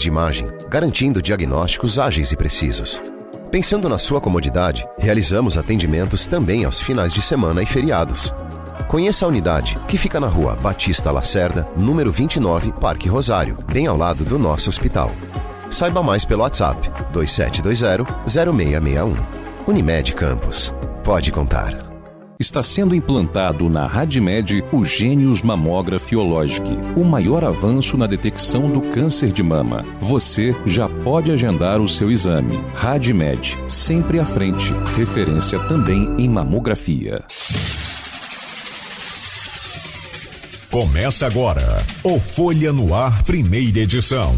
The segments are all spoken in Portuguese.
de imagem, garantindo diagnósticos ágeis e precisos. Pensando na sua comodidade, realizamos atendimentos também aos finais de semana e feriados. Conheça a unidade, que fica na rua Batista Lacerda, número 29, Parque Rosário, bem ao lado do nosso hospital. Saiba mais pelo WhatsApp 2720-0661. Unimed Campos. Pode contar. Está sendo implantado na Radmed o Gênios Mammografiologic, o maior avanço na detecção do câncer de mama. Você já pode agendar o seu exame. Radmed, sempre à frente. Referência também em mamografia. Começa agora o Folha no Ar, primeira edição.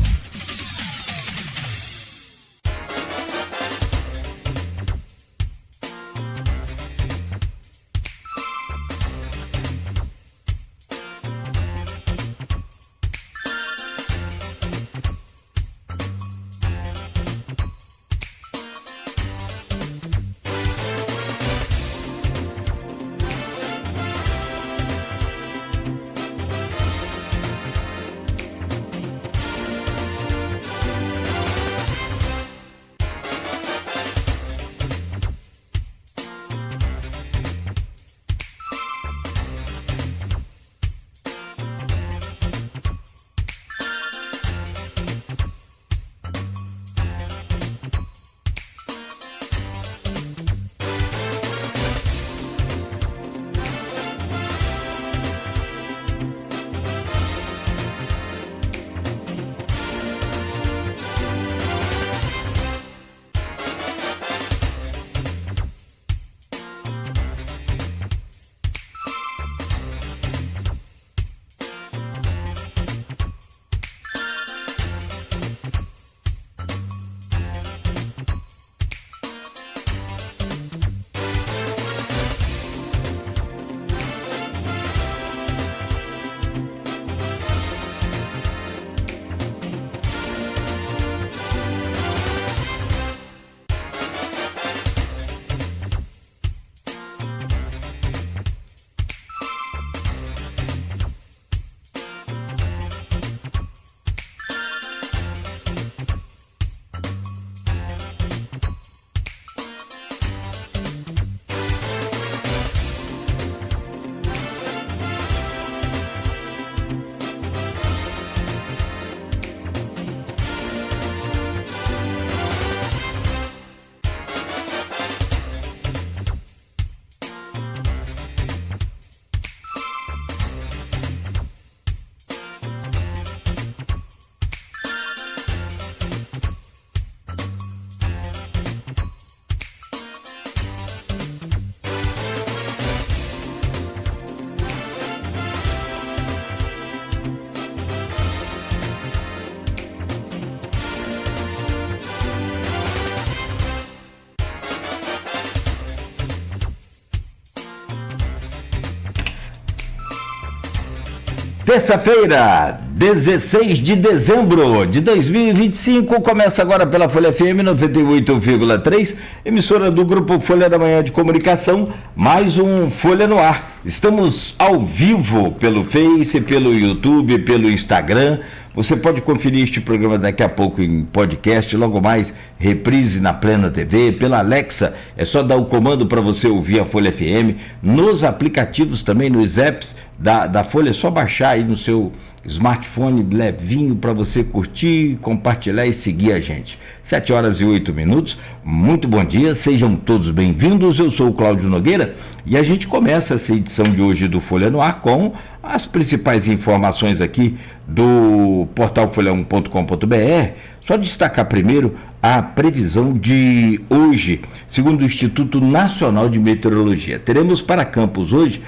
Terça-feira, 16 de dezembro de 2025, começa agora pela Folha FM 98,3, emissora do Grupo Folha da Manhã de Comunicação, mais um Folha no Ar. Estamos ao vivo pelo Face, pelo YouTube, pelo Instagram. Você pode conferir este programa daqui a pouco em podcast, logo mais reprise na Plena TV, pela Alexa, é só dar o comando para você ouvir a Folha FM, nos aplicativos também, nos apps da Folha, é só baixar aí no seu smartphone levinho para você curtir, compartilhar e seguir a gente. 7h08, muito bom dia, sejam todos bem-vindos, eu sou o Cláudio Nogueira e a gente começa essa edição de hoje do Folha no Ar com as principais informações aqui do portal folha1.com.br. Só destacar primeiro a previsão de hoje, segundo o Instituto Nacional de Meteorologia. Teremos para Campos hoje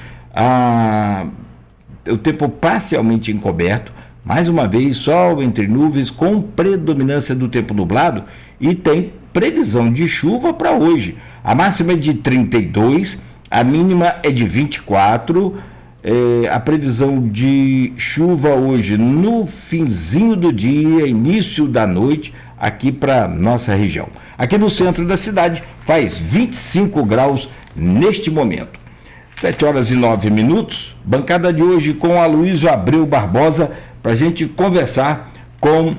o tempo parcialmente encoberto, mais uma vez sol entre nuvens com predominância do tempo nublado e tem previsão de chuva para hoje. A máxima é de 32, a mínima é de 24. A previsão de chuva hoje no finzinho do dia, início da noite, aqui para nossa região. Aqui no centro da cidade faz 25 graus neste momento. 7h09, bancada de hoje com Aloysio Abreu Barbosa, para a gente conversar com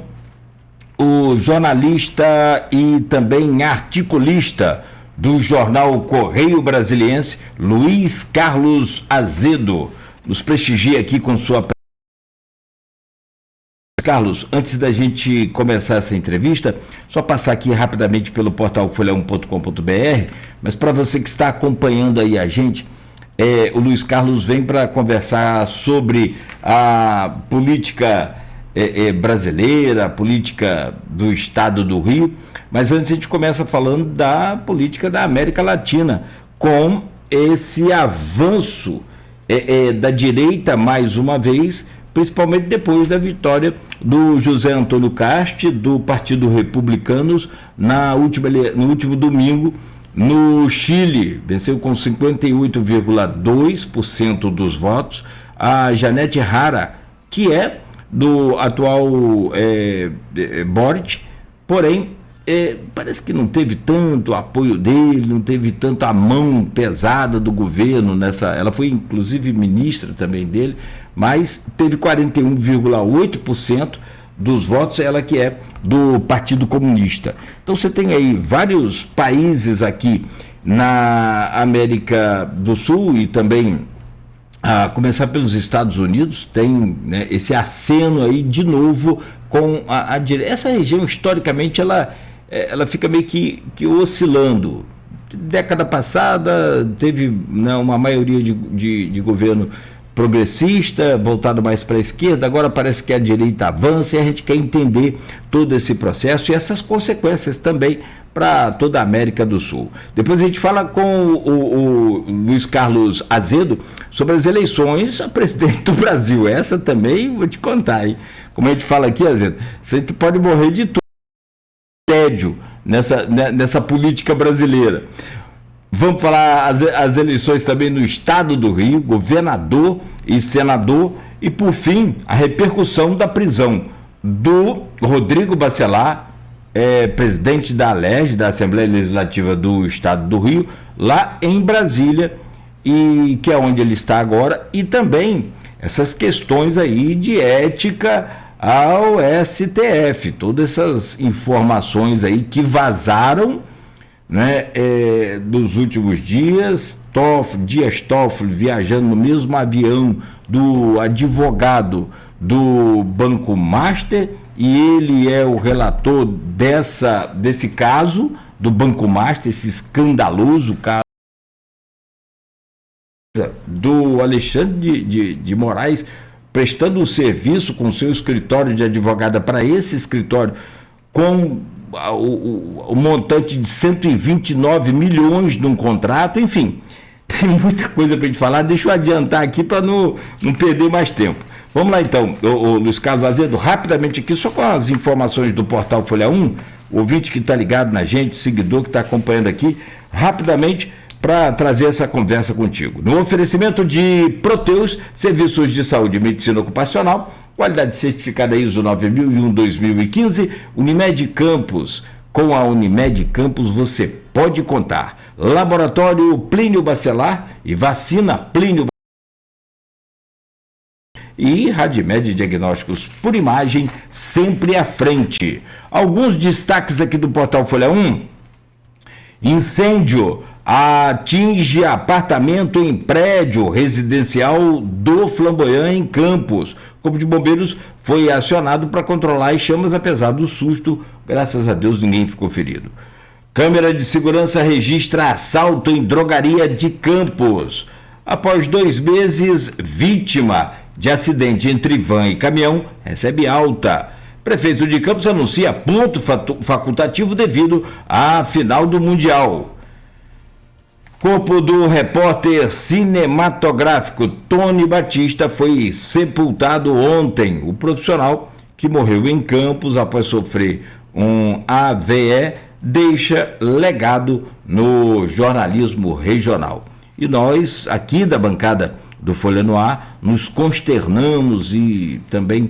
o jornalista e também articulista do jornal Correio Brasiliense, Luiz Carlos Azedo. Nos prestigia aqui com sua... Carlos, antes da gente começar essa entrevista, só passar aqui rapidamente pelo portal folha1.com.br, mas para você que está acompanhando aí a gente, o Luiz Carlos vem para conversar sobre a política brasileira, a política do estado do Rio, mas antes a gente começa falando da política da América Latina, com esse avanço da direita mais uma vez, principalmente depois da vitória do José Antônio Cast, do Partido Republicano, no último domingo, no Chile. Venceu com 58,2% dos votos. A Janete Hara, que é do atual Boric, porém, parece que não teve tanto apoio dele, não teve tanta mão pesada do governo nessa. Ela foi inclusive ministra também dele, mas teve 41,8% dos votos, ela que é do Partido Comunista. Então você tem aí vários países aqui na América do Sul e também, a começar pelos Estados Unidos, tem, né, esse aceno aí de novo com a direita. Essa região historicamente ela fica meio que oscilando. Década passada teve, né, uma maioria de governo progressista, voltado mais para a esquerda, agora parece que a direita avança e a gente quer entender todo esse processo e essas consequências também para toda a América do Sul. Depois a gente fala com o Luiz Carlos Azedo sobre as eleições a presidente do Brasil. Essa também vou te contar, hein? Como a gente fala aqui, Azedo, você pode morrer de tudo, tédio nessa política brasileira. Vamos falar as eleições também no estado do Rio, governador e senador, e por fim a repercussão da prisão do Rodrigo Bacelar, presidente da ALERJ, da Assembleia Legislativa do estado do Rio, lá em Brasília, e que é onde ele está agora, e também essas questões aí de ética ao STF, todas essas informações aí que vazaram, né, dos últimos dias. Dias Toffoli viajando no mesmo avião do advogado do Banco Master, e ele é o relator desse caso do Banco Master, esse escandaloso caso do Alexandre de Moraes, prestando um serviço com seu escritório de advogada para esse escritório, com o montante de 129 milhões num contrato. Enfim, tem muita coisa para a gente falar. Deixa eu adiantar aqui para não perder mais tempo. Vamos lá então, o Luiz Carlos Azedo, rapidamente aqui, só com as informações do portal Folha 1, o ouvinte que está ligado na gente, o seguidor que está acompanhando aqui, rapidamente, para trazer essa conversa contigo. No oferecimento de Proteus, serviços de saúde e medicina ocupacional, qualidade certificada ISO 9001-2015, Unimed Campos. Com a Unimed Campos você pode contar. Laboratório Plínio Bacelar e vacina Plínio e Radimed Diagnósticos por imagem, sempre à frente. Alguns destaques aqui do portal Folha 1. Incêndio atinge apartamento em prédio residencial do Flamboyant, em Campos. O Corpo de Bombeiros foi acionado para controlar as chamas, apesar do susto. Graças a Deus ninguém ficou ferido. Câmera de segurança registra assalto em drogaria de Campos. Após 2 meses, vítima de acidente entre van e caminhão recebe alta. Prefeito de Campos anuncia ponto facultativo devido à final do Mundial. Corpo do repórter cinematográfico Tony Batista foi sepultado ontem. O profissional, que morreu em Campos após sofrer um AVE, deixa legado no jornalismo regional. E nós, aqui da bancada do Folha no Ar, nos consternamos e também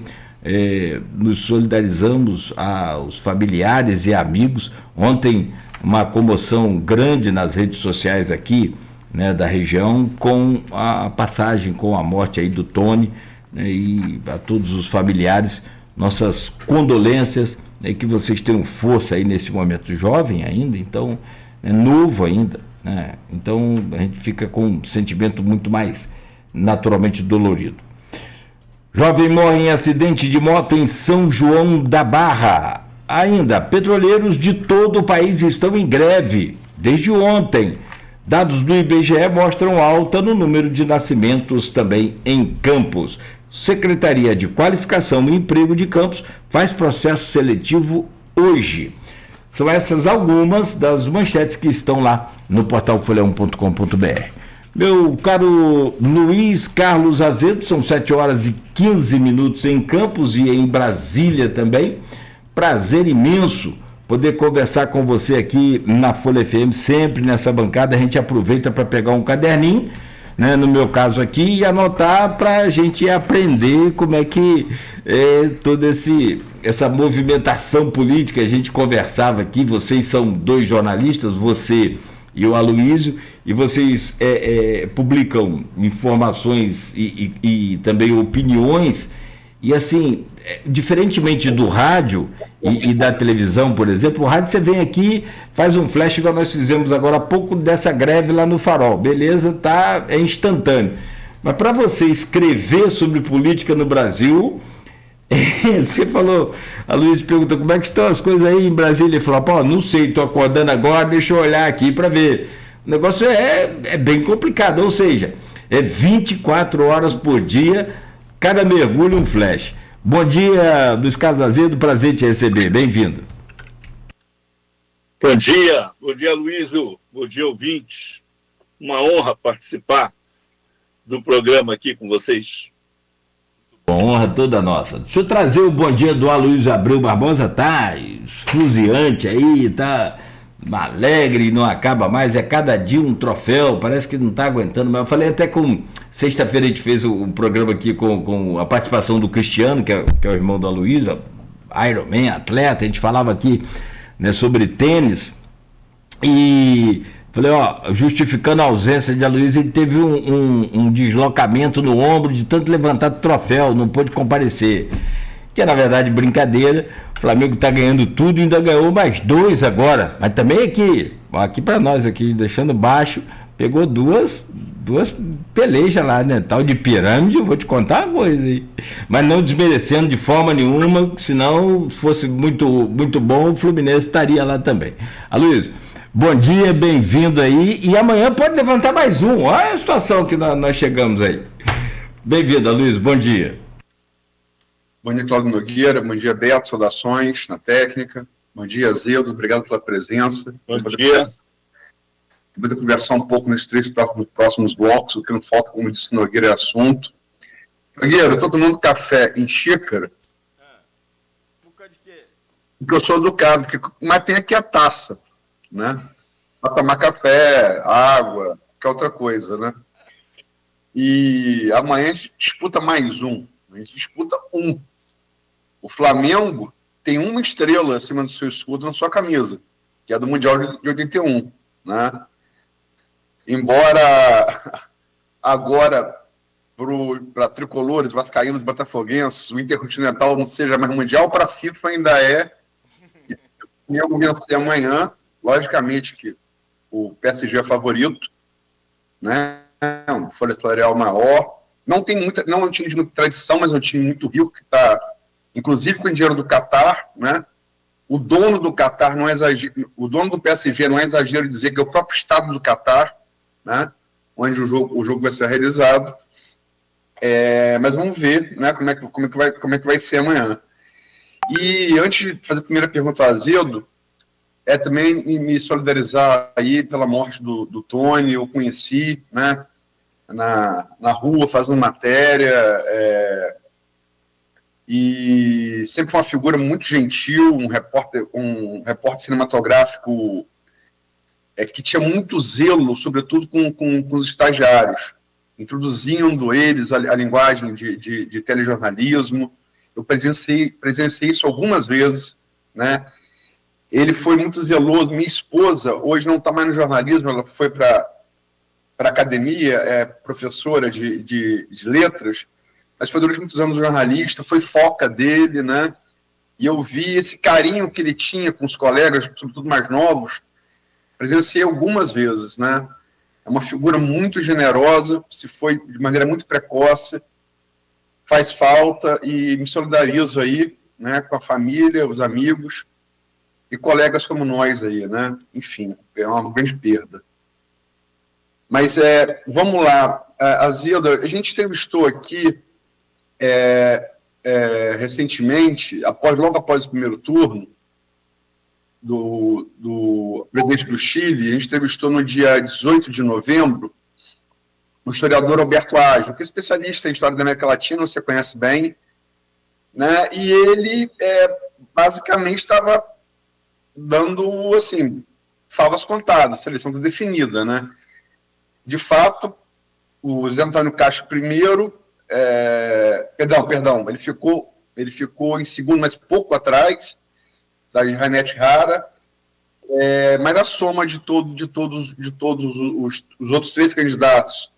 nos solidarizamos aos familiares e amigos. Ontem, uma comoção grande nas redes sociais aqui, né, da região, com a passagem, com a morte aí do Tony, né, e a todos os familiares, nossas condolências, né, que vocês tenham força aí nesse momento, jovem ainda, então, novo ainda, né? Então a gente fica com um sentimento muito mais naturalmente dolorido. Jovem morre em acidente de moto em São João da Barra. Ainda, petroleiros de todo o país estão em greve desde ontem. Dados do IBGE mostram alta no número de nascimentos também em Campos. Secretaria de Qualificação e Emprego de Campos faz processo seletivo hoje. São essas algumas das manchetes que estão lá no portal folha1.com.br. Meu caro Luiz Carlos Azedo, são 7h15 em Campos e em Brasília também. Prazer imenso poder conversar com você aqui na Folha FM, sempre nessa bancada. A gente aproveita para pegar um caderninho, né, no meu caso aqui, e anotar para a gente aprender como é que é toda essa movimentação política. A gente conversava aqui, vocês são dois jornalistas, você e o Aloysio, e vocês publicam informações e também opiniões, e assim, diferentemente do rádio e da televisão, por exemplo, o rádio você vem aqui, faz um flash, igual nós fizemos agora há pouco dessa greve lá no Farol, beleza, é instantâneo. Mas para você escrever sobre política no Brasil, você falou, a Luiz perguntou como é que estão as coisas aí em Brasília, ele falou, pô, não sei, estou acordando agora, deixa eu olhar aqui para ver. O negócio é bem complicado, ou seja, 24 horas por dia, cada mergulho um flash. Bom dia, Luiz Carlos Azedo, prazer te receber, bem-vindo. Bom dia Luísio, bom dia ouvintes, uma honra participar do programa aqui com vocês. Honra toda nossa. Deixa eu trazer o bom dia do Aloysio Abreu Barbosa, tá esfuziante aí, tá alegre, não acaba mais, é cada dia um troféu, parece que não tá aguentando, mas eu falei até com, sexta-feira a gente fez um programa aqui com a participação do Cristiano, que é o irmão do Aloysio, Ironman, atleta, a gente falava aqui, né, sobre tênis, e falei, justificando a ausência de Aloysio, ele teve um deslocamento no ombro de tanto levantar troféu, não pôde comparecer. Que é, na verdade, brincadeira. O Flamengo está ganhando tudo e ainda ganhou mais 2 agora. Mas também aqui para nós, aqui, deixando baixo, pegou duas pelejas lá, né? Tal de pirâmide, eu vou te contar uma coisa aí. Mas não desmerecendo de forma nenhuma, senão fosse muito, muito bom, o Fluminense estaria lá também. Aloysio, bom dia, bem-vindo aí. E amanhã pode levantar mais um. Olha a situação que nós chegamos aí. Bem-vindo, Aloysio, bom dia. Bom dia, Cláudio Nogueira. Bom dia, Beto. Saudações na técnica. Bom dia, Azedo. Obrigado pela presença. Bom dia. Vou conversar um pouco nesses 3 próximos blocos. O que não falta, como disse Nogueira, é assunto. Nogueira, eu estou tomando café em xícara. Por causa de quê? Porque eu sou educado. Mas tem aqui a taça, né? Para tomar café, água, qualquer outra coisa, né? E amanhã a gente disputa mais um. A gente disputa um. O Flamengo tem uma estrela acima do seu escudo na sua camisa, que é do Mundial de 81, né? Embora agora para tricolores, vascaínos, botafoguenses, o Intercontinental não seja mais mundial, para a FIFA ainda é. E se o Flamengo vencer amanhã, logicamente que o PSG é favorito, né? Uma folha salarial maior. Não é um time de muita tradição, mas é um time muito rico, que está, inclusive, com o dinheiro do Qatar, né? O dono do Qatar não é exagero, o dono do PSG não é exagero dizer que é o próprio estado do Qatar, né? Onde o jogo vai ser realizado. Mas vamos ver, né? Como é que vai ser amanhã. E antes de fazer a primeira pergunta ao Azedo, também me solidarizar aí pela morte do Tony. Eu conheci, né? Na rua, fazendo matéria, e sempre foi uma figura muito gentil, um repórter cinematográfico que tinha muito zelo, sobretudo com os estagiários, introduzindo eles a linguagem de telejornalismo. Eu presenciei isso algumas vezes, né? Ele foi muito zeloso. Minha esposa hoje não está mais no jornalismo, ela foi para academia, é professora de letras, mas foi durante muitos anos jornalista, foi foca dele, né? e eu vi esse carinho que ele tinha com os colegas, sobretudo mais novos, presenciei algumas vezes, né? É uma figura muito generosa, se foi de maneira muito precoce, faz falta, e me solidarizo aí, né, com a família, os amigos e colegas como nós aí, né? Enfim, é uma grande perda. Mas vamos lá, Azilda, a gente entrevistou aqui recentemente, logo após o primeiro turno, do presidente do Chile, a gente entrevistou no dia 18 de novembro o historiador Alberto Ágio, que é especialista em história da América Latina, você conhece bem, né? E ele basicamente estava dando, assim, favas contadas, a seleção está definida, né? De fato, o Zé Antônio Castro primeiro, perdão, ele ficou em segundo, mas pouco atrás da Janete Rara, mas a soma de todos os outros 3 candidatos,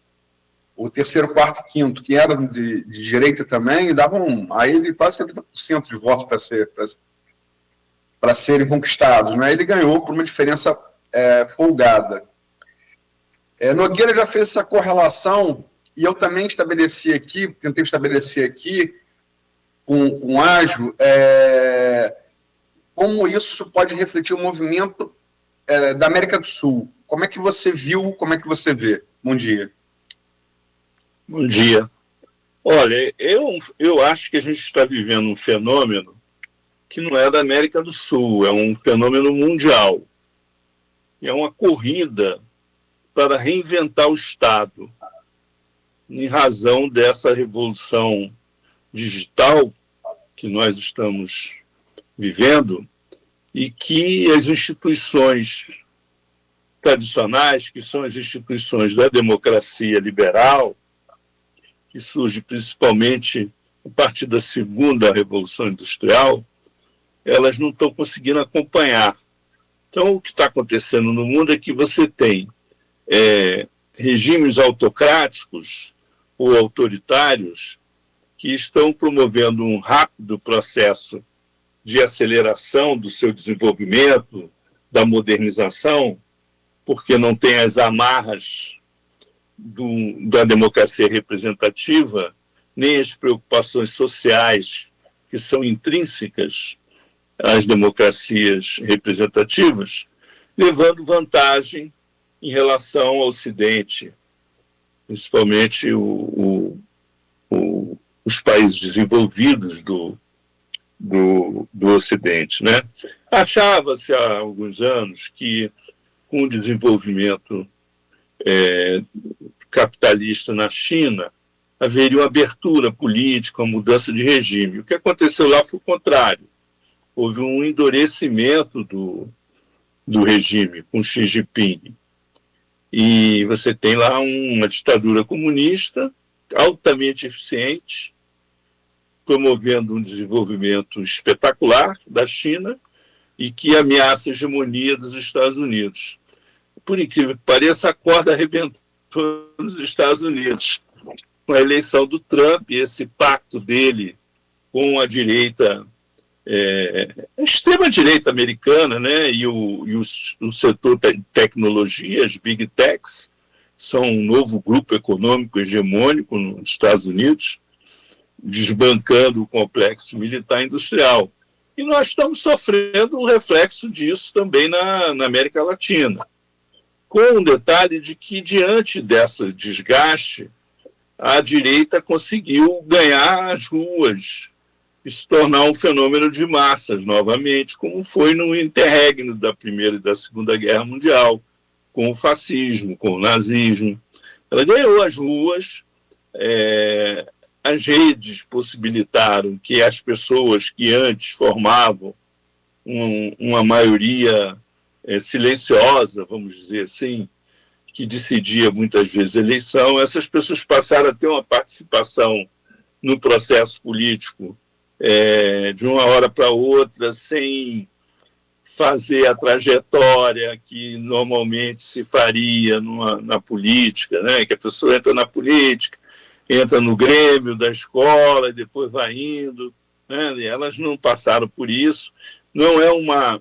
o terceiro, quarto e quinto, que eram de direita também, davam a ele quase 70% de votos para serem conquistados, né? Ele ganhou por uma diferença folgada. Nogueira já fez essa correlação, e eu também tentei estabelecer aqui com o Ágio, como isso pode refletir o movimento da América do Sul. Como é que você viu, como é que você vê? Bom dia. Bom dia. Olha, eu acho que a gente está vivendo um fenômeno que não é da América do Sul, é um fenômeno mundial. É uma corrida para reinventar o Estado, em razão dessa revolução digital que nós estamos vivendo, e que as instituições tradicionais, que são as instituições da democracia liberal, que surge principalmente a partir da segunda Revolução Industrial, elas não estão conseguindo acompanhar. Então, o que está acontecendo no mundo é que você tem regimes autocráticos ou autoritários que estão promovendo um rápido processo de aceleração do seu desenvolvimento, da modernização, porque não tem as amarras da democracia representativa, nem as preocupações sociais que são intrínsecas às democracias representativas, levando vantagem em relação ao Ocidente, principalmente os países desenvolvidos do Ocidente, né? Achava-se há alguns anos que, com o desenvolvimento capitalista na China, haveria uma abertura política, uma mudança de regime. O que aconteceu lá foi o contrário. Houve um endurecimento do regime com Xi Jinping. E você tem lá uma ditadura comunista altamente eficiente, promovendo um desenvolvimento espetacular da China e que ameaça a hegemonia dos Estados Unidos. Por incrível que pareça, a corda arrebentou nos Estados Unidos com a eleição do Trump e esse pacto dele com a direita, a extrema-direita americana, né, e o setor de tecnologia, as Big Techs, são um novo grupo econômico hegemônico nos Estados Unidos, desbancando o complexo militar industrial. E nós estamos sofrendo o reflexo disso também na América Latina, com um detalhe de que, diante desse desgaste, a direita conseguiu ganhar as ruas e se tornar um fenômeno de massas novamente, como foi no interregno da Primeira e da Segunda Guerra Mundial, com o fascismo, com o nazismo. Ela ganhou as ruas, as redes possibilitaram que as pessoas que antes formavam uma maioria silenciosa, vamos dizer assim, que decidia muitas vezes a eleição, essas pessoas passaram a ter uma participação no processo político de uma hora para outra, sem fazer a trajetória que normalmente se faria na política, né? Que a pessoa entra na política, entra no grêmio da escola e depois vai indo né? E elas não passaram por isso. Não é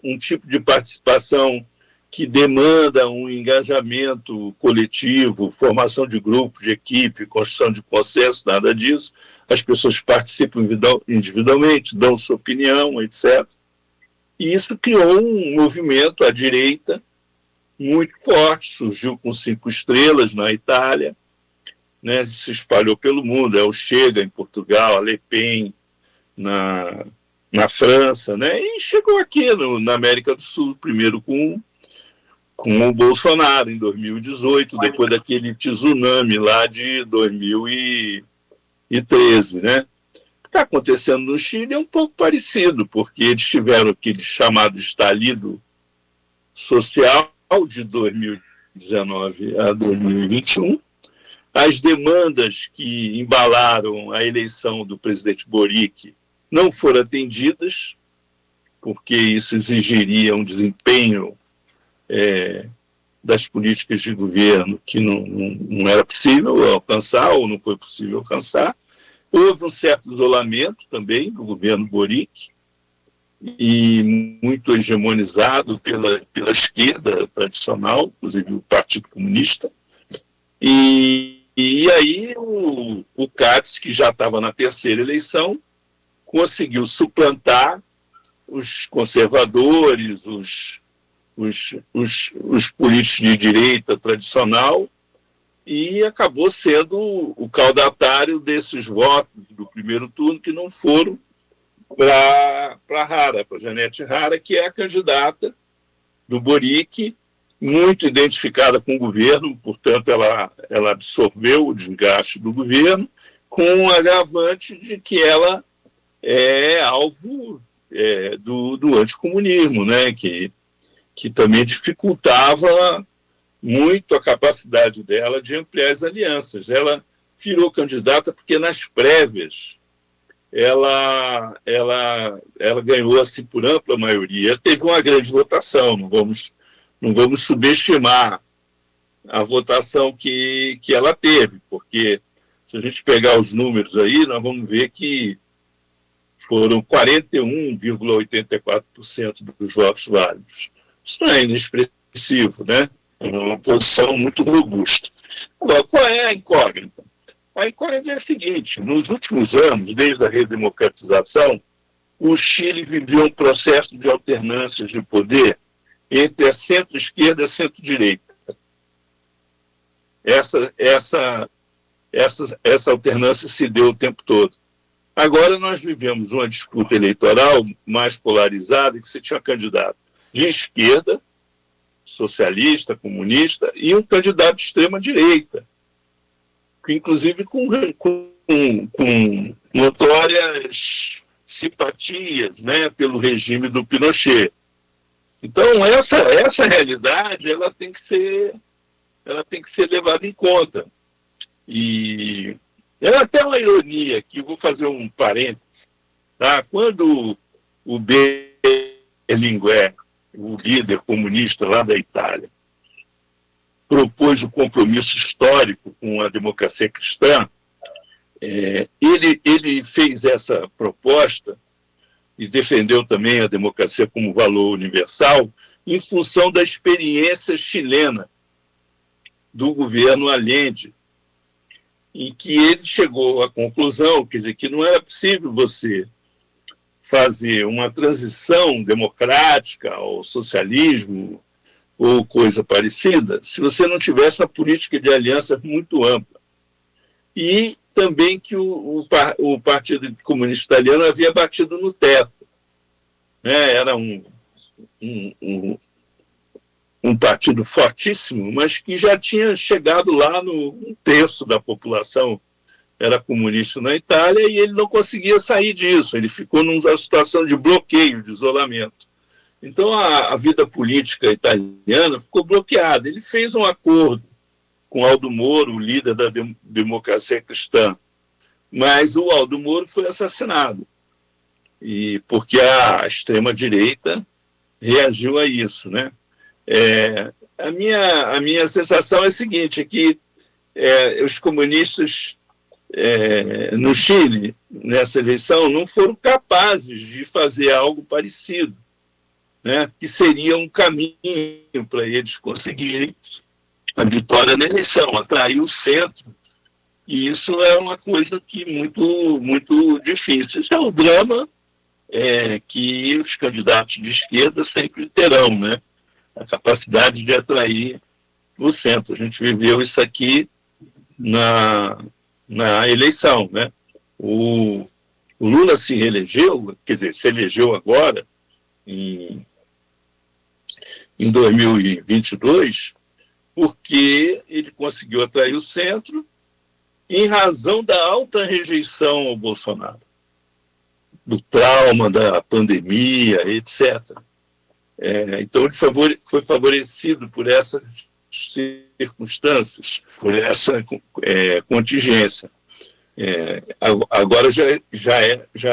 um tipo de participação que demanda um engajamento coletivo, formação de grupo, de equipe, construção de consenso, nada disso. As pessoas participam individualmente, dão sua opinião, etc. E isso criou um movimento à direita muito forte, surgiu com 5 estrelas na Itália, né, se espalhou pelo mundo, é o Chega em Portugal, a Le Pen na França, né, e chegou aqui na América do Sul, primeiro com o Bolsonaro em 2018, depois daquele tsunami lá de 2013, né. O que está acontecendo no Chile é um pouco parecido, porque eles tiveram aquele chamado estalido social de 2019 a 2021, as demandas que embalaram a eleição do presidente Boric não foram atendidas, porque isso exigiria um desempenho das políticas de governo que não era possível alcançar, ou não foi possível alcançar. Houve um certo isolamento também do governo Boric, e muito hegemonizado pela esquerda tradicional, inclusive o Partido Comunista. E aí o Katz, que já estava na terceira eleição, conseguiu suplantar os conservadores, os políticos de direita tradicional, e acabou sendo o caudatário desses votos do primeiro turno que não foram para Janete Hara, que é a candidata do Boric, muito identificada com o governo, portanto, ela absorveu o desgaste do governo, com o agravante de que ela é alvo do anticomunismo, né, que também dificultava muito a capacidade dela de ampliar as alianças. Ela virou candidata porque nas prévias ela ganhou assim por ampla maioria. Teve uma grande votação, não vamos subestimar a votação que ela teve, porque se a gente pegar os números aí, nós vamos ver que foram 41,84% dos votos válidos. Isso não é inexpressivo, né? É uma posição muito robusta. Agora, qual é a incógnita? A incógnita é a seguinte: nos últimos anos, desde a redemocratização, o Chile viveu um processo de alternâncias de poder entre a centro-esquerda e a centro-direita. Essa alternância se deu o tempo todo. Agora nós vivemos uma disputa eleitoral mais polarizada, que você tinha um candidato de esquerda, socialista, comunista, e um candidato de extrema-direita, inclusive com notórias simpatias, né, pelo regime do Pinochet. Então, essa realidade ela tem que ser levada em conta. E é até uma ironia aqui, vou fazer um parênteses. Tá? Quando o Berlinguer, o líder comunista lá da Itália, propôs o compromisso histórico com a democracia cristã, ele fez essa proposta e defendeu também a democracia como valor universal em função da experiência chilena do governo Allende, em que ele chegou à conclusão, quer dizer, que não era possível você fazer uma transição democrática ao socialismo ou coisa parecida, se você não tivesse uma política de aliança muito ampla. E também que o Partido Comunista Italiano havia batido no teto. Né? Era um partido fortíssimo, mas que já tinha chegado lá no 1/3 da população era comunista na Itália, e ele não conseguia sair disso, ele ficou numa situação de bloqueio, de isolamento. Então a vida política italiana ficou bloqueada. Ele fez um acordo com Aldo Moro, o líder da democracia cristã, mas o Aldo Moro foi assassinado, e porque a extrema-direita reagiu a isso, né? A minha sensação é a seguinte, é que os comunistas no Chile, nessa eleição, não foram capazes de fazer algo parecido, né, que seria um caminho para eles conseguirem a vitória na eleição, atrair o centro. E isso é uma coisa que muito, muito difícil. Esse é o drama que os candidatos de esquerda sempre terão, né? A capacidade de atrair o centro. A gente viveu isso aqui na eleição, né? O Lula se reelegeu, quer dizer, se elegeu agora, em 2022, porque ele conseguiu atrair o centro em razão da alta rejeição ao Bolsonaro, do trauma, da pandemia, etc. Então, ele foi favorecido por essas circunstâncias, por essa contingência. Agora já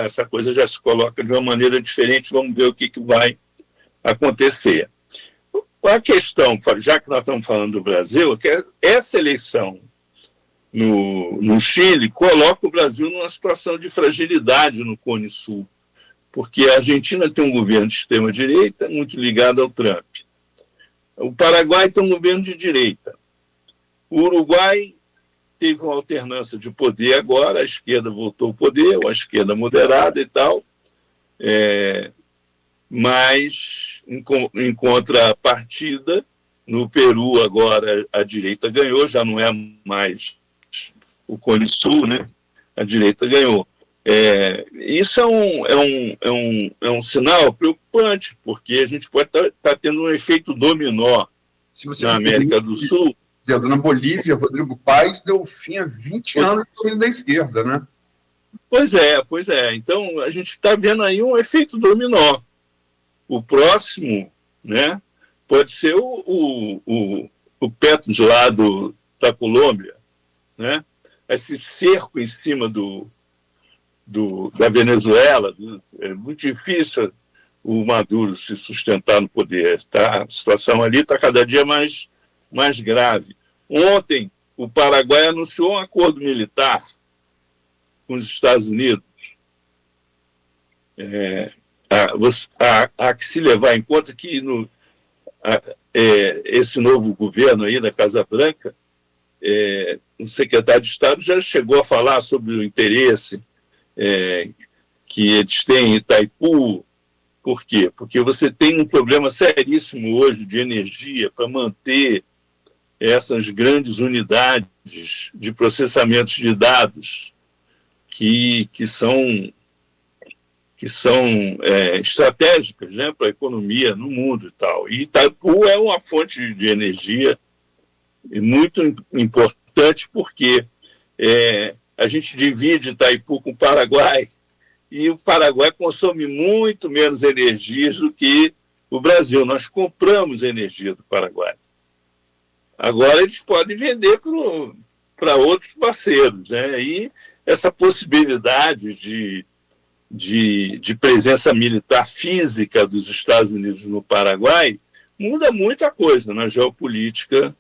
essa coisa já se coloca de uma maneira diferente, vamos ver o que vai acontecer. A questão, já que nós estamos falando do Brasil, é que essa eleição no Chile coloca o Brasil numa situação de fragilidade no Cone Sul, porque a Argentina tem um governo de extrema-direita muito ligado ao Trump. O Paraguai tem um governo de direita. O Uruguai teve uma alternância de poder agora, a esquerda voltou ao poder, ou a esquerda moderada e tal, mas em contrapartida, no Peru agora a direita ganhou, já não é mais o Cone Sul, né? A direita ganhou. Isso é um sinal preocupante, porque a gente pode estar tendo um efeito dominó na América do Sul. Na Bolívia, Rodrigo Paes deu fim a 20 anos da esquerda, né? Pois é. Então, a gente está vendo aí um efeito dominó. O próximo, né, pode ser o Petro lá da Colômbia, né? Esse cerco em cima da Venezuela, é muito difícil o Maduro se sustentar no poder. Tá? A situação ali está cada dia mais grave. Ontem, o Paraguai anunciou um acordo militar com os Estados Unidos. Há que se levar em conta que esse novo governo aí da Casa Branca, o secretário de Estado já chegou a falar sobre o interesse que eles têm em Itaipu. Por quê? Porque você tem um problema seríssimo hoje de energia para manter essas grandes unidades de processamento de dados que são estratégicas, né, para a economia no mundo e tal. E Itaipu é uma fonte de energia muito importante, porque a gente divide Itaipu com o Paraguai, e o Paraguai consome muito menos energia do que o Brasil. Nós compramos energia do Paraguai. Agora eles podem vender para outros parceiros, né? E essa possibilidade de presença militar física dos Estados Unidos no Paraguai muda muita coisa na geopolítica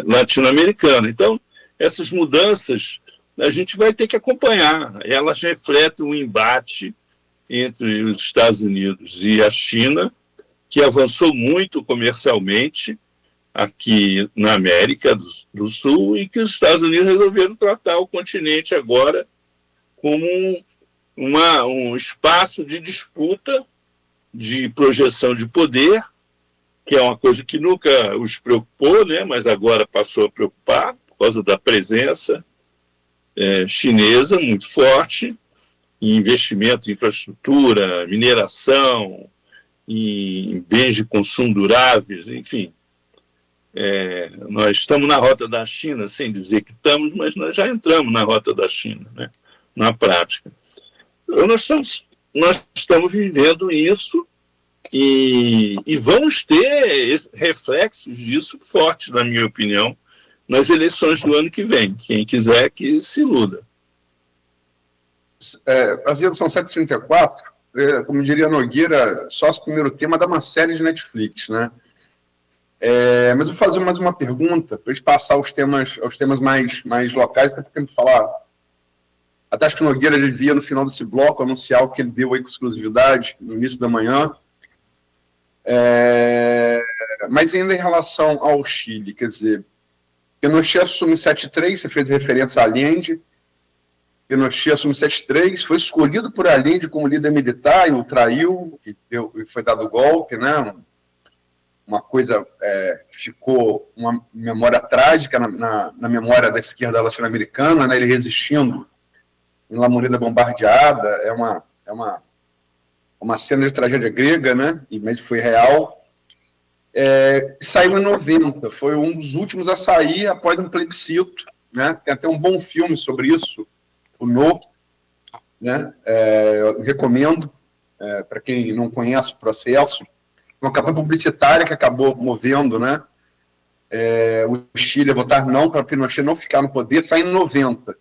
latino-americana. Então, essas mudanças a gente vai ter que acompanhar. Elas refletem um embate entre os Estados Unidos e a China, que avançou muito comercialmente aqui na América do Sul, e que os Estados Unidos resolveram tratar o continente agora como um espaço de disputa, de projeção de poder, que é uma coisa que nunca os preocupou, né, mas agora passou a preocupar, por causa da presença chinesa muito forte, em investimento em infraestrutura, mineração, em bens de consumo duráveis, enfim. Nós estamos na rota da China, sem dizer que estamos, mas nós já entramos na rota da China, né, na prática. Então, nós estamos vivendo isso e vamos ter reflexos disso fortes, na minha opinião, nas eleições do ano que vem. Quem quiser que se iluda. Brasil, são 7h34, como diria Nogueira, só o primeiro tema dá uma série de Netflix, né? Mas eu vou fazer mais uma pergunta, para a gente passar aos temas mais locais, até porque a gente falar. Até acho que o Nogueira devia, no final desse bloco, anunciar o que ele deu aí com exclusividade, no início da manhã. Mas ainda em relação ao Chile, quer dizer, Pinochet assume 7-3, você fez referência a Allende. Pinochet assume 7-3, foi escolhido por Allende como líder militar e o traiu, e foi dado golpe, né? Uma coisa que ficou uma memória trágica na memória da esquerda latino-americana, né? Ele resistindo em La Moneda bombardeada, é uma cena de tragédia grega, né? Mas foi real. Saiu em 90, foi um dos últimos a sair após um plebiscito, né? Tem até um bom filme sobre isso, o No, né? Eu recomendo para quem não conhece o processo, uma campanha publicitária que acabou movendo, né? O Chile a votar não para Pinochet não ficar no poder, sai em 90.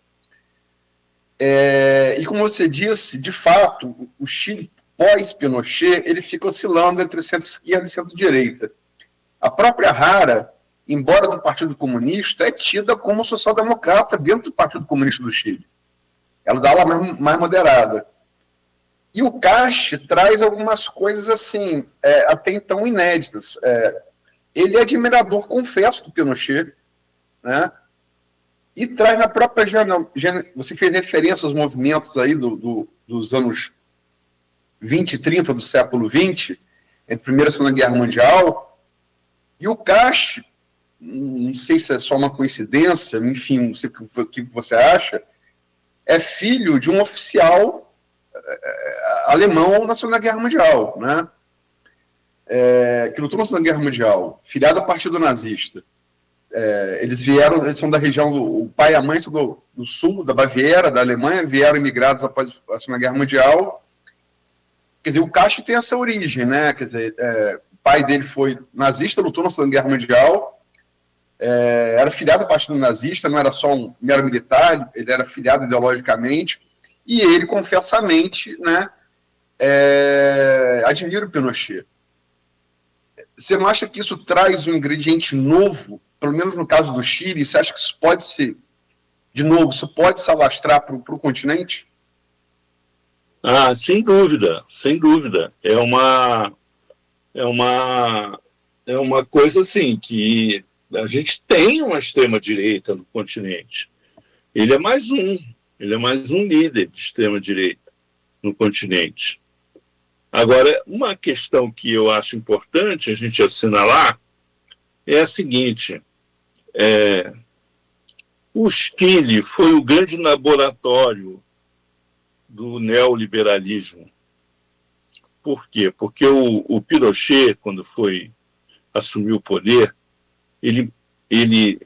E como você disse, de fato, o Chile pós-Pinochet, ele fica oscilando entre centro-esquerda e centro-direita. A própria Jara, embora do Partido Comunista, é tida como social-democrata dentro do Partido Comunista do Chile. Ela dá lá mais moderada. E o Cache traz algumas coisas assim, até então inéditas. Ele é admirador, confesso, do Pinochet, né? E traz na própria... Você fez referência aos movimentos aí dos anos 20 e 30 do século XX, entre a Primeira e a Segunda Guerra Mundial, e o Cache, não sei se é só uma coincidência, enfim, não sei o que você acha, é filho de um oficial alemão na Segunda Guerra Mundial, né? Que lutou na Segunda Guerra Mundial, filiado ao Partido Nazista. Eles são da região, o pai e a mãe são do sul, da Baviera, da Alemanha, vieram imigrados após a Segunda Guerra Mundial. Quer dizer, o Cache tem essa origem, né? Quer dizer, o pai dele foi nazista, lutou na Segunda Guerra Mundial, era filiado ao Partido Nazista, não era só um mero militar, ele era filiado ideologicamente, e ele, confessamente, né, admira o Pinochet. Você não acha que isso traz um ingrediente novo, pelo menos no caso do Chile? Você acha que isso pode ser, de novo, isso pode se alastrar para o continente? Sem dúvida, sem dúvida. É uma coisa assim que a gente tem uma extrema-direita no continente. Ele é mais um líder de extrema-direita no continente. Agora, uma questão que eu acho importante a gente assinalar é a seguinte: o Chile foi o grande laboratório do neoliberalismo. Por quê? Porque o Pinochet, quando assumiu o poder, ele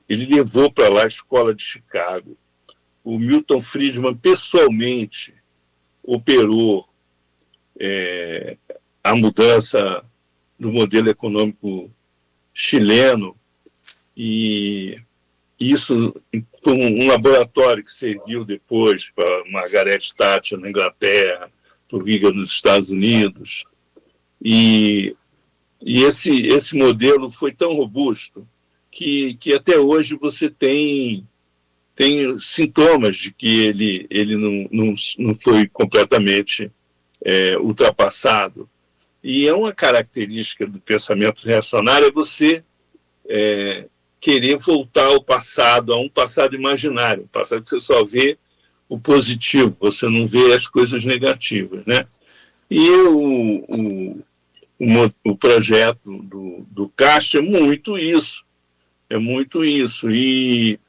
levou para lá a escola de Chicago. O Milton Friedman pessoalmente operou a mudança do modelo econômico chileno, e isso foi um laboratório que serviu depois para Margaret Thatcher na Inglaterra, para o Reagan nos Estados Unidos. E esse modelo foi tão robusto que até hoje você tem sintomas de que ele não foi completamente ultrapassado. E é uma característica do pensamento reacionário você querer voltar ao passado, a um passado imaginário, um passado que você só vê o positivo, você não vê as coisas negativas, né? E o projeto do Cache é muito isso. E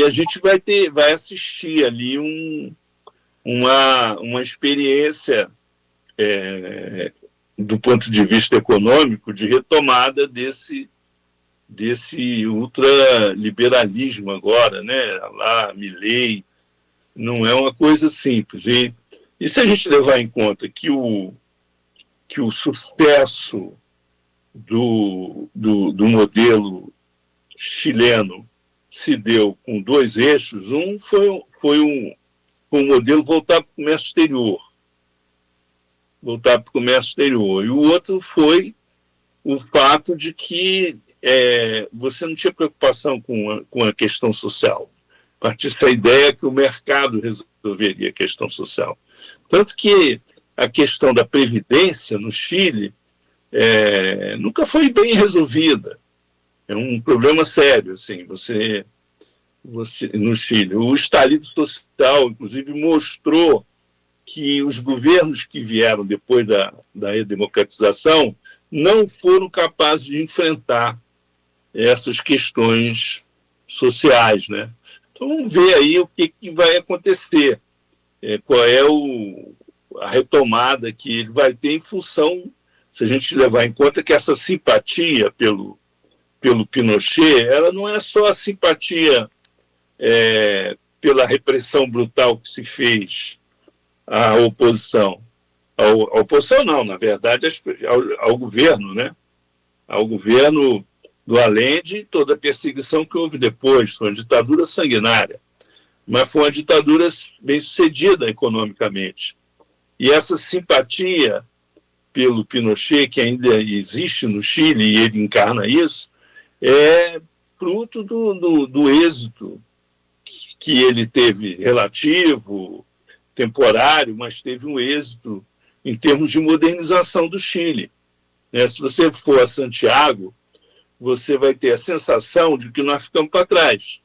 a gente vai assistir ali uma experiência do ponto de vista econômico de retomada desse ultraliberalismo agora, né? Lá, Milei, não é uma coisa simples. E se a gente levar em conta que o sucesso do modelo chileno se deu com dois eixos, um foi um modelo voltar para o comércio exterior, e o outro foi o fato de que você não tinha preocupação com a questão social. Partisse da ideia que o mercado resolveria a questão social. Tanto que a questão da previdência no Chile nunca foi bem resolvida. É um problema sério, assim, você no Chile. O estalido social, inclusive, mostrou que os governos que vieram depois da redemocratização não foram capazes de enfrentar essas questões sociais, né? Então, vamos ver aí o que vai acontecer, qual é a retomada que ele vai ter em função, se a gente levar em conta que essa simpatia pelo Pinochet, ela não é só a simpatia pela repressão brutal que se fez à oposição. A oposição não, na verdade, ao governo, né? Ao governo do Allende e toda a perseguição que houve depois. Foi uma ditadura sanguinária, mas foi uma ditadura bem sucedida economicamente. E essa simpatia pelo Pinochet, que ainda existe no Chile, e ele encarna isso, é fruto do êxito que ele teve relativo, temporário, mas teve um êxito em termos de modernização do Chile. Se você for a Santiago, você vai ter a sensação de que nós ficamos para trás.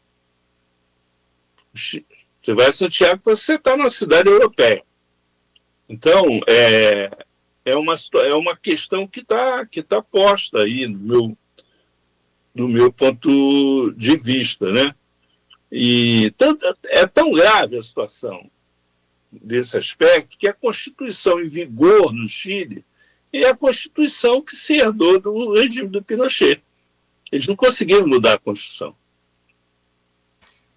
Você vai a Santiago para você estar numa cidade europeia. Então, é uma questão que tá posta aí do meu ponto de vista, né? E é tão grave a situação desse aspecto que a Constituição em vigor no Chile é a Constituição que se herdou do regime do Pinochet. Eles não conseguiram mudar a Constituição.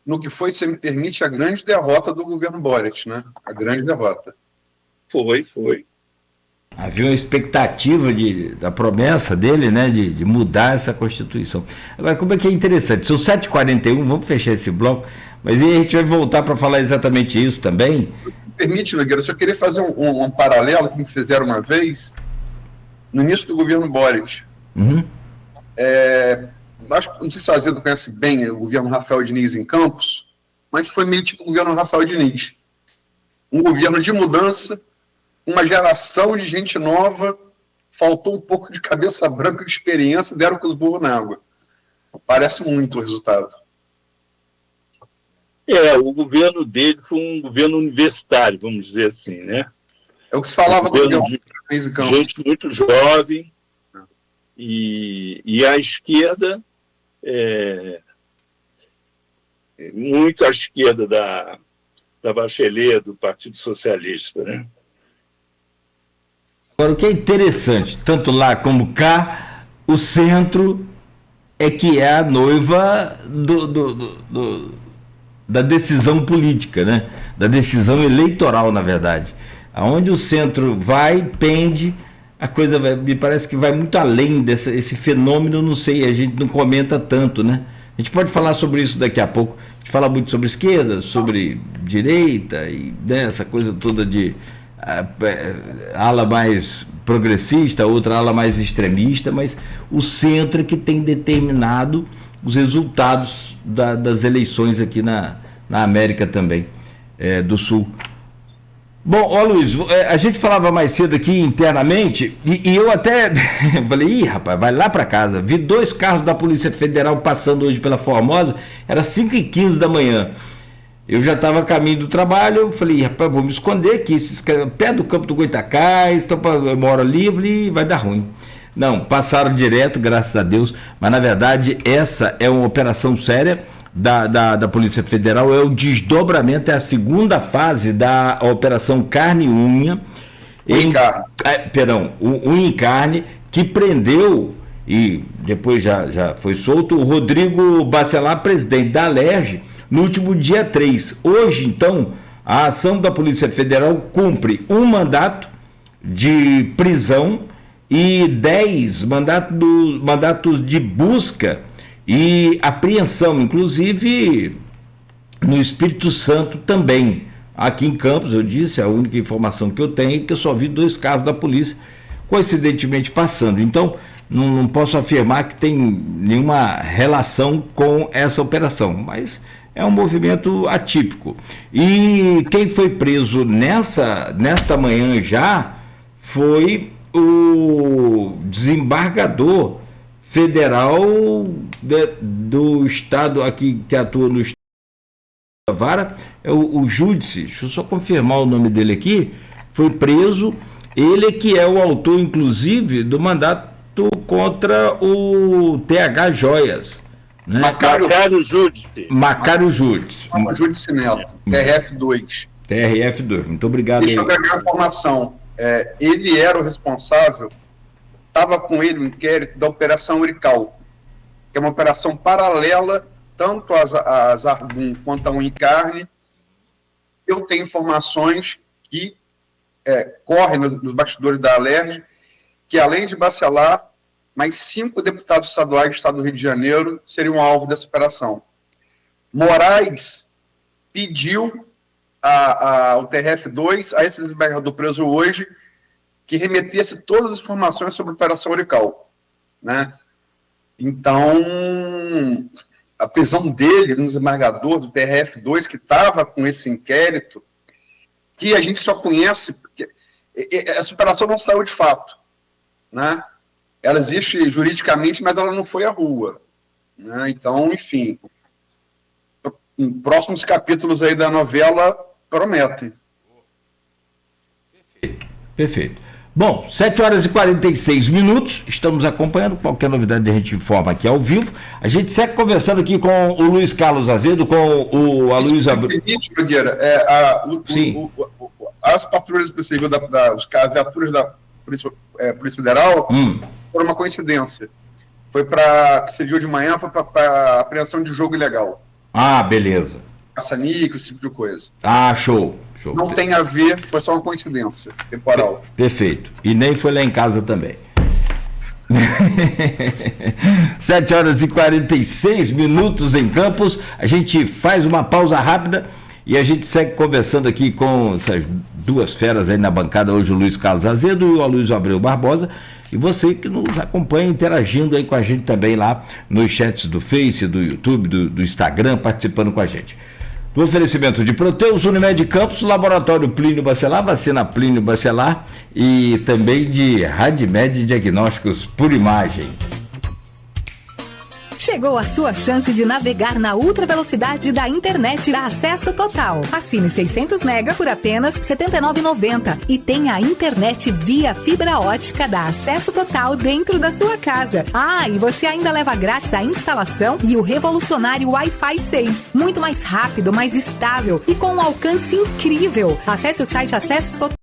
No que foi, se me permite, a grande derrota do governo Boric, né? A grande derrota. Foi. Havia uma expectativa da promessa dele, né, de mudar essa Constituição. Agora, como é que é interessante? São 7h41, vamos fechar esse bloco, mas aí a gente vai voltar para falar exatamente isso também. Se me permite, Nogueira, eu só queria fazer um paralelo que me fizeram uma vez, no início do governo Boric. Uhum. Não sei se a Azedo conhece bem o governo Rafael Diniz em Campos, mas foi meio tipo o governo Rafael Diniz. Um governo de mudança, uma geração de gente nova, faltou um pouco de cabeça branca e experiência, deram com os burros na água. Parece muito o resultado. O governo dele foi um governo universitário, vamos dizer assim, né? É o que se falava do governo de Campos. Gente muito jovem, e a esquerda, muito à esquerda da Bachelet, do Partido Socialista, né? Agora, o que é interessante, tanto lá como cá, o centro é que é a noiva da decisão política, né? Da decisão eleitoral, na verdade. Aonde o centro vai, pende, a coisa me parece que vai muito além esse fenômeno, não sei, a gente não comenta tanto, né? A gente pode falar sobre isso daqui a pouco. A gente fala muito sobre esquerda, sobre direita, e essa coisa toda de ala mais progressista, outra ala mais extremista, mas o centro é que tem determinado os resultados das eleições aqui na América também, do Sul. Bom, Luiz, a gente falava mais cedo aqui internamente, e eu até falei, rapaz, vai lá para casa. Vi 2 carros da Polícia Federal passando hoje pela Formosa, era 5h15 da manhã. Eu já estava a caminho do trabalho, eu falei, rapaz, vou me esconder aqui, pé do campo do Goitacás, eu moro livre, vai dar ruim. Não, passaram direto, graças a Deus, mas na verdade essa é uma operação séria da Polícia Federal, é o desdobramento, é a segunda fase da Operação Carne e Unha. Unha e Carne, que prendeu, e depois já foi solto, o Rodrigo Bacelar, presidente da Alerj, no último dia 3. Hoje, então, a ação da Polícia Federal cumpre um mandato de prisão e 10 mandatos de busca e apreensão, inclusive no Espírito Santo também. Aqui em Campos, eu disse, a única informação que eu tenho é que eu só vi 2 carros da polícia, coincidentemente passando. Então, não posso afirmar que tem nenhuma relação com essa operação, mas é um movimento atípico. E quem foi preso nesta manhã já foi o desembargador federal do estado aqui, que atua no estado da Vara, é o Júdice, deixa eu só confirmar o nome dele aqui, foi preso, ele que é o autor, inclusive, do mandato contra o TH Joias. Né? Macário Júdice. Macário Júdice. Júdice Neto, TRF2. TRF2, muito obrigado. Deixa eu agregar a informação. Ele era o responsável, estava com ele o inquérito da Operação Urical, que é uma operação paralela tanto às Argum quanto à Unicarne. Eu tenho informações que correm nos bastidores da Alerj, que além de Bacelar, mais 5 deputados estaduais do estado do Rio de Janeiro seriam alvo dessa operação. Moraes pediu ao TRF2, a esse desembargador preso hoje, que remetesse todas as informações sobre a Operação Urical, né? Então, a prisão dele, no desembargador do TRF2, que estava com esse inquérito, que a gente só conhece, porque essa operação não saiu de fato, né? Ela existe juridicamente, mas ela não foi à rua, né? Então, enfim, próximos capítulos aí da novela prometem. Perfeito. Bom, 7h46, estamos acompanhando, qualquer novidade a gente informa aqui ao vivo. A gente segue conversando aqui com o Luiz Carlos Azedo, com o Aloysio Abreu. As patrulhas possíveis as viaturas da Polícia Federal foram uma coincidência. Foi para, esse dia de manhã, foi para apreensão de jogo ilegal. Ah, beleza. Caça-níquel, esse tipo de coisa. Ah, show. Não tem a ver, foi só uma coincidência temporal. Perfeito. E nem foi lá em casa também. 7h46 em Campos. A gente faz uma pausa rápida e a gente segue conversando aqui com essas duas feras aí na bancada hoje, o Luiz Carlos Azedo e o Aloysio Abreu Barbosa. E você que nos acompanha, interagindo aí com a gente também lá nos chats do Face, do YouTube, do Instagram, participando com a gente. Do oferecimento de Proteus, Unimed Campos, Laboratório Plínio Bacelar, Vacina Plínio Bacelar e também de Radmed Diagnósticos por Imagem. Chegou a sua chance de navegar na ultra velocidade da internet da Acesso Total. Assine 600 mega por apenas R$ 79,90 e tenha a internet via fibra ótica da Acesso Total dentro da sua casa. Ah, e você ainda leva grátis a instalação e o revolucionário Wi-Fi 6. Muito mais rápido, mais estável e com um alcance incrível. Acesse o site Acesso Total.